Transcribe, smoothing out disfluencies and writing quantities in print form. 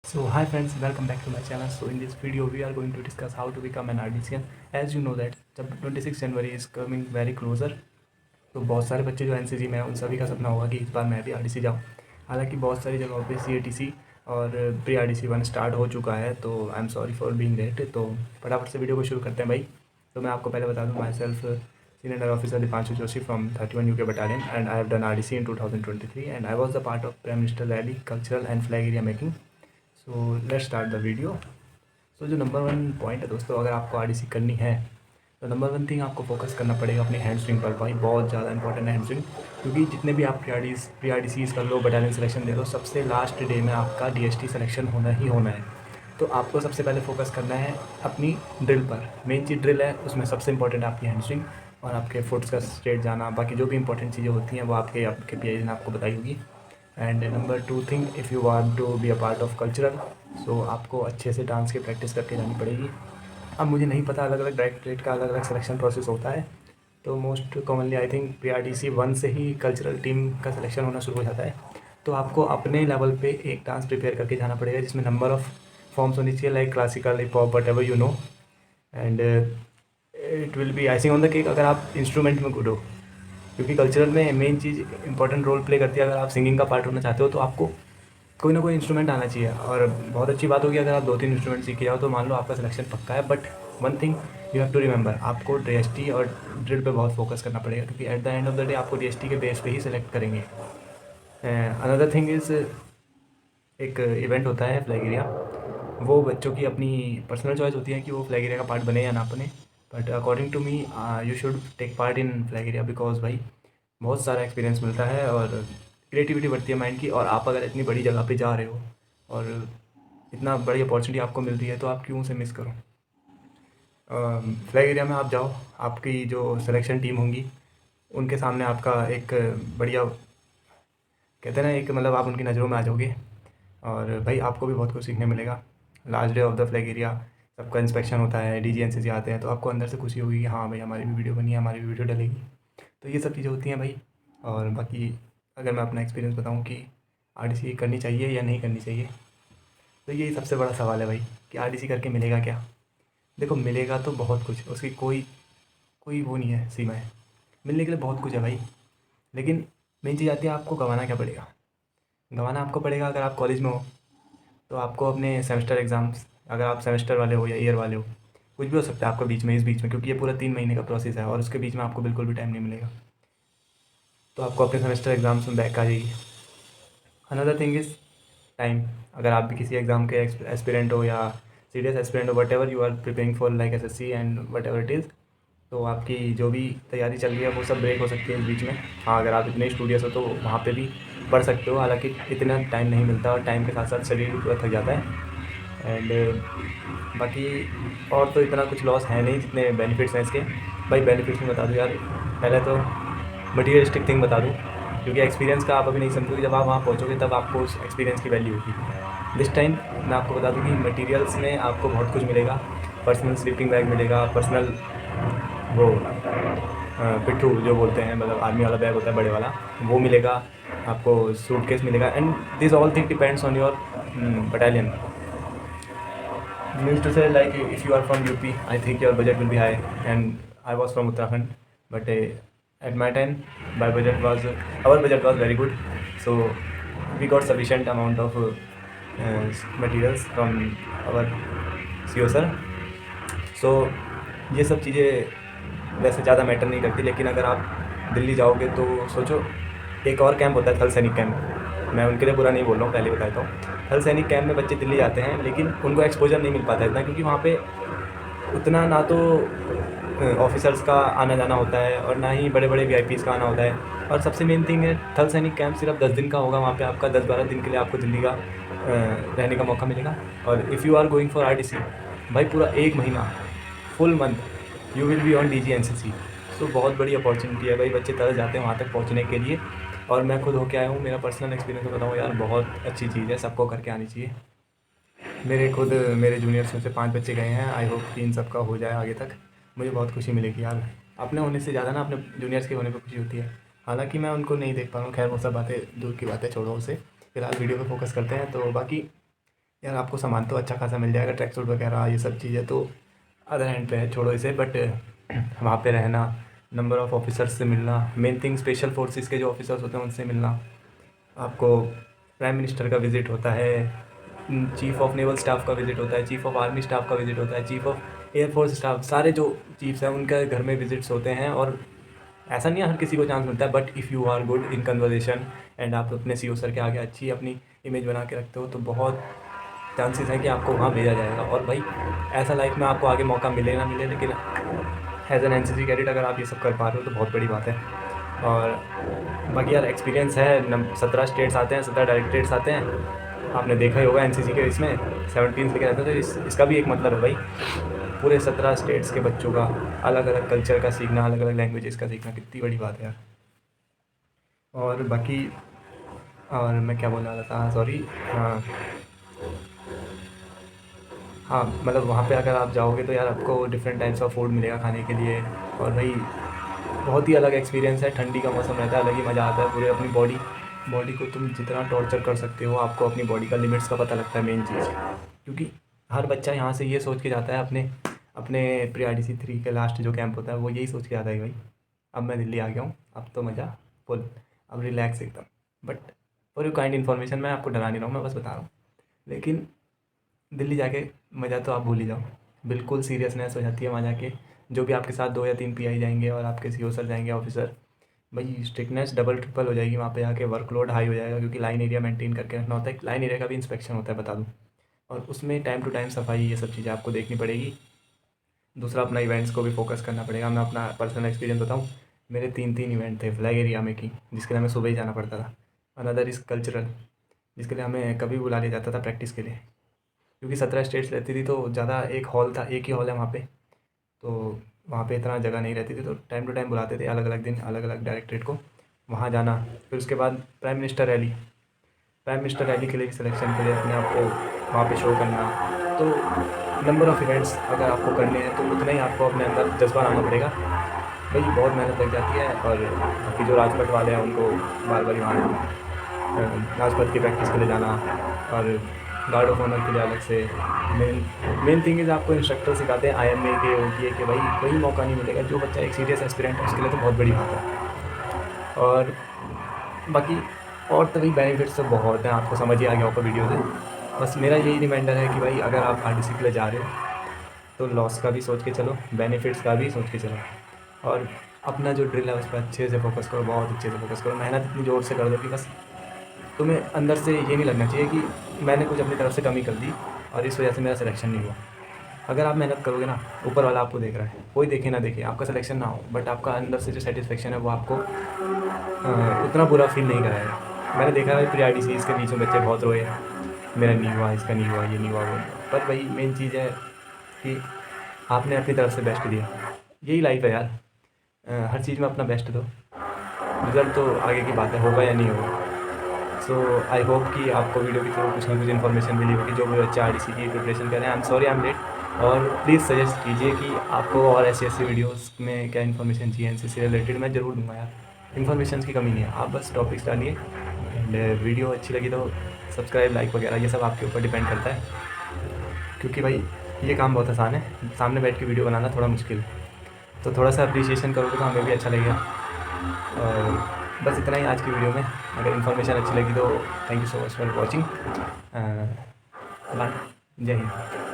So hi friends, welcome back to my channel. So in this video we are going to discuss how to become an RDCN. As you know that जब 26 जनवरी is coming very closer, तो बहुत सारे बच्चे जो NCC में हैं उन सभी का सपना होगा कि इस बार मैं भी आरडीसी जाऊँ। हालांकि बहुत सारी जगहों पे सीएटीसी और प्री आरडीसी 1 स्टार्ट हो चुका है, तो I am sorry for being late. तो फटाफट से वीडियो को शुरू करते हैं भाई। तो मैं आपको पहले बता दूँ, myself senior officer Deepanshu Joshi from 31 UK battalion and I have done RDC in 2023 and I was the part of prime minister rally cultural and flag area making. So let's start the video. So जो number 1 point है दोस्तों, अगर आपको RDC करनी है तो number 1 thing आपको focus करना पड़ेगा अपनी हैंड स्विंग पर। भाई बहुत ज़्यादा इंपॉर्टेंट है हैंड स्विंग, क्योंकि जितने भी आप प्री आरडीसीज कर लो, बटालियन सिलेक्शन दे लो, सबसे लास्ट डे में आपका डीएसटी सिलेक्शन होना ही होना है। तो आपको सबसे पहले फोकस करना है अपनी ड्रिल पर। मेन चीज़ ड्रिल है, उसमें सबसे इंपॉर्टेंट आपकी हैंड स्विंग और आपके फुट्स का स्ट्रेट जाना। बाकी जो भी इंपॉर्टेंट चीज़ें होती हैं वो आपके पीआई ने आपको बताई होगी। And number 2 thing, if you want to be a part of cultural, so आपको अच्छे से डांस की प्रैक्टिस करके जानी पड़ेगी। अब मुझे नहीं पता अलग अलग डायरेक्टरेट का अलग अलग सिलेक्शन प्रोसेस होता है, तो मोस्ट कॉमनली आई थिंक पीआरडीसी 1 से ही कल्चरल टीम का सिलेक्शन होना शुरू हो जाता है। तो आपको अपने लेवल पे एक डांस प्रिपेयर करके जाना पड़ेगा जिसमें नंबर ऑफ़ फॉर्म्स होनी चाहिए, like classical, hip hop, what ever you know. And it will be icing on the cake अगर आप इंस्ट्रूमेंट में गुड हो, क्योंकि कल्चरल में मेन चीज़ इंपॉर्टेंट रोल प्ले करती है। अगर आप सिंगिंग का पार्ट होना चाहते हो तो आपको कोई ना कोई इंस्ट्रूमेंट आना चाहिए। और बहुत अच्छी बात होगी अगर आप 2-3 इंस्ट्रूमेंट सीख के जाओ तो मान लो आपका सिलेक्शन पक्का है। But one thing you have to remember, आपको डीएसटी और ड्रिल पे बहुत फोकस करना पड़ेगा, क्योंकि at the end of the day आपको डीएसटी के बेस पे ही सिलेक्ट करेंगे। अनदर थिंग इज़, एक इवेंट होता है फ्लैग एरिया, वो बच्चों की अपनी पर्सनल चॉइस होती है कि वो फ्लैग एरिया का पार्ट बने या ना बने। But according to me you should take part in flag area, because भाई बहुत सारा एक्सपीरियंस मिलता है और क्रिएटिविटी बढ़ती है माइंड की। और आप अगर इतनी बड़ी जगह पे जा रहे हो और इतना बड़ी अपॉर्चुनिटी आपको मिल रही है, तो आप क्यों उसे मिस करो। फ्लैग एरिया में आप जाओ, आपकी जो सिलेक्शन टीम होंगी उनके सामने आपका एक बढ़िया, कहते हैं ना, एक मतलब आप उनकी नज़रों में आ जाओगे और भाई आपको भी बहुत कुछ सीखने मिलेगा। Last day of the flag area सबका इंस्पेक्शन होता है, डीजी एनसीसी आते हैं, तो आपको अंदर से खुशी होगी कि हाँ भाई हमारी भी वीडियो बनी है, हमारी भी वीडियो डलेगी। तो ये सब चीज़ें होती हैं भाई। और बाकी अगर मैं अपना एक्सपीरियंस बताऊँ कि आरडीसी करनी चाहिए या नहीं करनी चाहिए, तो यही सबसे बड़ा सवाल है भाई कि आरडीसी करके मिलेगा क्या। देखो, मिलेगा तो बहुत कुछ, उसकी कोई कोई वो नहीं है, सीमा है। मिलने के लिए बहुत कुछ है भाई, लेकिन मेन चीज़ आती है आपको गंवाना क्या पड़ेगा। गंवाना आपको पड़ेगा अगर आप कॉलेज में हो तो आपको अपने सेमेस्टर एग्ज़ाम्स, अगर आप सेमेस्टर वाले हो या ईयर वाले हो, कुछ भी हो सकता है आपको बीच में, इस बीच में, क्योंकि ये पूरा 3 महीने का प्रोसेस है और उसके बीच में आपको बिल्कुल भी टाइम नहीं मिलेगा। तो आपको अपने सेमेस्टर एग्ज़ाम्स में बैक आ जाएगी। Another thing is time. अगर आप भी किसी एग्ज़ाम के एस्पिरेंट हो या सीरियस एस्पिरेंट हो, whatever you are preparing for like SSC and whatever it is, तो आपकी जो भी तैयारी चल रही है वो सब ब्रेक हो सकती है इस बीच में। हाँ, अगर आप इतने स्टूडियस हो तो वहाँ पे भी पढ़ सकते हो, हालांकि इतना टाइम नहीं मिलता और टाइम के साथ साथ शरीर भी पूरा थक जाता है। एंड बाकी और तो इतना कुछ लॉस है नहीं जितने बेनिफिट्स हैं इसके। भाई बेनिफिट्स में बता दूँ यार, पहले तो मटीरियलिस्टिक थिंग बता दूँ, क्योंकि एक्सपीरियंस का आप अभी नहीं समझोगे, जब आप वहाँ पहुँचोगे तब आपको उस एक्सपीरियंस की वैल्यू होगी। दिस टाइम मैं आपको बता दूँ कि मटेरियल्स में आपको बहुत कुछ मिलेगा। पर्सनल स्लीपिंग बैग मिलेगा, पर्सनल वो पिट्ठू जो बोलते हैं, मतलब आर्मी वाला बैग होता है बड़े वाला, वो मिलेगा आपको। सूटकेस मिलेगा and this all thing depends on your battalion. Means to say, like, if you are from UP, I think your budget will be high, and I was from Uttarakhand, but at my time, my budget was our budget was very good, so we got sufficient amount of materials from our CO sir. So ये सब चीज़ें वैसे ज़्यादा matter नहीं करती, लेकिन अगर आप दिल्ली जाओगे तो सोचो, एक और कैंप होता है थल सैनिक कैंप। मैं उनके लिए बुरा नहीं बोल रहा हूँ, पहले बता देता हूँ। थल सैनिक कैंप में बच्चे दिल्ली जाते हैं, लेकिन उनको एक्सपोजर नहीं मिल पाता इतना, क्योंकि वहाँ पे उतना ना तो ऑफिसर्स का आना जाना होता है और ना ही बड़े बड़े वीआईपीज़ का आना होता है। और सबसे मेन थिंग है, थल सैनिक कैंप सिर्फ 10 दिन का होगा। वहाँ पे आपका 10-12 दिन के लिए आपको दिल्ली का रहने का मौका मिलेगा। और if you are going for RDC, भाई पूरा 1 महीना, full month you will be on DG NCC. So बहुत बड़ी अपॉर्चुनिटी है भाई, बच्चे तरस जाते हैं वहाँ तक पहुँचने के लिए। और मैं खुद होके आया हूँ, मेरा पर्सनल एक्सपीरियंस बताऊँ यार, बहुत अच्छी चीज़ है, सबको करके आनी चाहिए। मेरे जूनियर्स में से 5 बच्चे गए हैं, आई होप कि इन सब का हो जाए आगे तक। मुझे बहुत खुशी मिलेगी यार, अपने होने से ज़्यादा ना अपने जूनियर्स के होने पर खुशी होती है। हालांकि मैं उनको नहीं देख पा रहा हूँ, खैर वो सब बातें दूर की बातें, छोड़ो उसे। फिलहाल वीडियो पे फोकस करते हैं। तो बाकी यार आपको सामान तो अच्छा खासा मिल जाएगा, ट्रैक सूट वगैरह ये सब चीज़ें तो अदर हैंड पे है, छोड़ो इसे। बट वहाँ पे रहना, नंबर ऑफ़ ऑफिसर्स से मिलना, मेन थिंग स्पेशल फोर्सेस के जो ऑफिसर्स होते हैं उनसे मिलना, आपको प्राइम मिनिस्टर का विज़िट होता है, चीफ़ ऑफ नेवल स्टाफ का विज़िट होता है, चीफ़ ऑफ आर्मी स्टाफ का विज़िट होता है, चीफ़ ऑफ एयरफोर्स स्टाफ, सारे जो चीफ्स हैं उनके घर में विज़िट्स होते हैं। और ऐसा नहीं है हर किसी को चांस मिलता है, but if you are good in conversation and आप अपने सीईओ सर के आगे अच्छी अपनी इमेज बना के रखते हो तो बहुत चांसेस हैं कि आपको वहाँ भेजा जाएगा। और भाई ऐसा लाइफ में आपको आगे मौका मिले ना मिले, लेकिन एज एन एनसीसी कैडेट अगर आप ये सब कर पा रहे हो तो बहुत बड़ी बात है। और बाकी यार एक्सपीरियंस है, 17 स्टेट्स आते हैं, 17 डायरेक्टरेट्स आते हैं, आपने देखा ही होगा एनसीसी के इसमें 17 लेके रहते हैं। तो इसका भी एक मतलब है भाई, पूरे 17 स्टेट्स के बच्चों का अलग अलग कल्चर का सीखना, अलग अलग लैंग्वेजेस का सीखना कितनी बड़ी बात है यार। और बाकी और मैं क्या बोलने वाला था, सॉरी। हाँ हाँ, मतलब वहाँ पे अगर आप जाओगे तो यार आपको डिफरेंट टाइप्स ऑफ फूड मिलेगा खाने के लिए। और भाई बहुत ही अलग एक्सपीरियंस है, ठंडी का मौसम रहता है, अलग ही मज़ा आता है। पूरे अपनी बॉडी बॉडी को तुम जितना टॉर्चर कर सकते हो, आपको अपनी बॉडी का लिमिट्स का पता लगता है मेन चीज़। क्योंकि हर बच्चा यहाँ से ये सोच के जाता है अपने अपने प्री RDC 3 के लास्ट जो कैंप होता है वो यही सोच के जाता है कि भाई अब मैं दिल्ली आ गया हूँ, अब तो मज़ा फुल, अब रिलैक्स एकदम। But for you kind information, मैं आपको डरा नहीं रहा हूँ, मैं बस बता रहा हूँ। लेकिन दिल्ली जाके मज़ा तो आप भूल ही जाओ, बिल्कुल सीरियसनेस हो जाती है वहाँ जाके। जो भी आपके साथ 2 या 3 PI जाएंगे और आपके सीईओ सर जाएंगे, ऑफिसर, भाई स्ट्रिक्टनेस डबल ट्रिपल हो जाएगी वहाँ पे जाके, वर्कलोड हाई हो जाएगा क्योंकि लाइन एरिया मेंटेन करके रखना होता है। लाइन एरिया का भी इंस्पेक्शन होता है बता दूँ, और उसमें टाइम टू टाइम सफाई ये सब चीज़ें आपको देखनी पड़ेगी। दूसरा अपना इवेंट्स को भी फोकस करना पड़ेगा। मैं अपना पर्सनल एक्सपीरियंस बताऊँ, मेरे 3 इवेंट थे फ्लैग एरिया में की, जिसके लिए हमें सुबह ही जाना पड़ता था। अनदर इज़ कल्चरल, जिसके लिए हमें कभी बुला लिया जाता था प्रैक्टिस के लिए, क्योंकि 17 स्टेट्स रहती थी तो ज़्यादा एक हॉल था, एक ही हॉल है वहाँ पे, तो वहाँ पे इतना जगह नहीं रहती थी, तो टाइम टू टाइम बुलाते थे अलग अलग दिन अलग अलग डायरेक्टरेट को वहाँ जाना। फिर उसके बाद प्राइम मिनिस्टर रैली के लिए भी सिलेक्शन के लिए अपने आप को वहाँ पे शो करना। तो नंबर ऑफ़ इवेंट्स अगर आपको करने हैं तो उतना ही आपको अपने अंदर जज्बा लाना पड़ेगा भाई, बहुत मेहनत लग जाती है। और बाकी जो राजपथ वाले हैं उनको बार बार वहाँ राजपथ की प्रैक्टिस के लिए जाना, और गार्ड ऑफ ऑनर के लिए अलग से। मेन मेन थिंग इज़ आपको इंस्ट्रक्टर सिखाते हैं IMA के OTA के, भाई कोई मौका नहीं मिलेगा। जो बच्चा एक सीरियस एस्पिरेंट है उसके लिए तो बहुत बड़ी बात है। और बाकी और तो भाई बेनिफिट्स तो बहुत हैं, आपको समझ ही आ गया होगा वीडियो से। बस मेरा यही रिमाइंडर है कि भाई अगर आप RDC के लिए जा रहे हो तो लॉस का भी सोच के चलो, बेनिफिट्स का भी सोच के चलो, और अपना जो ड्रिल है उस पर अच्छे से फोकस करो, बहुत अच्छे से फोकस करो। मेहनत इतनी ज़ोर से कर दो कि बस तुम्हें अंदर से ये नहीं लगना चाहिए कि मैंने कुछ अपनी तरफ से कमी कर दी और इस वजह से मेरा सिलेक्शन नहीं हुआ। अगर आप मेहनत करोगे ना, ऊपर वाला आपको देख रहा है, कोई देखे ना देखे, आपका सिलेक्शन ना हो, बट आपका अंदर से जो सेटिस्फेक्शन है वो आपको उतना बुरा फील नहीं कराएगा। मैंने देखा है प्री RDC के बीच में बच्चे बहुत रोए, मेरा नहीं हुआ, इसका नहीं हुआ, ये नहीं हुआ, वो नहीं हुआ। पर भाई मेन चीज़ है कि आपने अपनी तरफ से बेस्ट दिया। यही लाइफ है यार, हर चीज़ में अपना बेस्ट दो, रिज़ल्ट तो आगे की बात है, होगा या नहीं होगा। सो आई होप कि आपको वीडियो के थ्रू कुछ ना कुछ इन्फॉर्मेशन मिली होगी। जो भी बच्चे RDC की प्रिपरेशन कर रहे हैं, I am sorry I am late, और प्लीज़ सजेस्ट कीजिए कि आपको और ऐसी वीडियोस में क्या इन्फॉर्मेशन चाहिए एनसीसी से रिलेटेड, मैं ज़रूर दूंगा यार। इन्फॉर्मेशन की कमी नहीं है, आप बस टॉपिक्स डालिए। एंड वीडियो अच्छी लगी तो सब्सक्राइब, लाइक वगैरह ये सब आपके ऊपर डिपेंड करता है, क्योंकि भाई ये काम बहुत आसान है, सामने बैठ के वीडियो बनाना थोड़ा मुश्किल है। तो थोड़ा सा अप्रिसिएशन करोगे तो हमें भी अच्छा लगेगा। और बस इतना ही आज की वीडियो में। अगर इन्फॉर्मेशन अच्छी लगी तो thank you so much for watching. Bye, जय हिंद।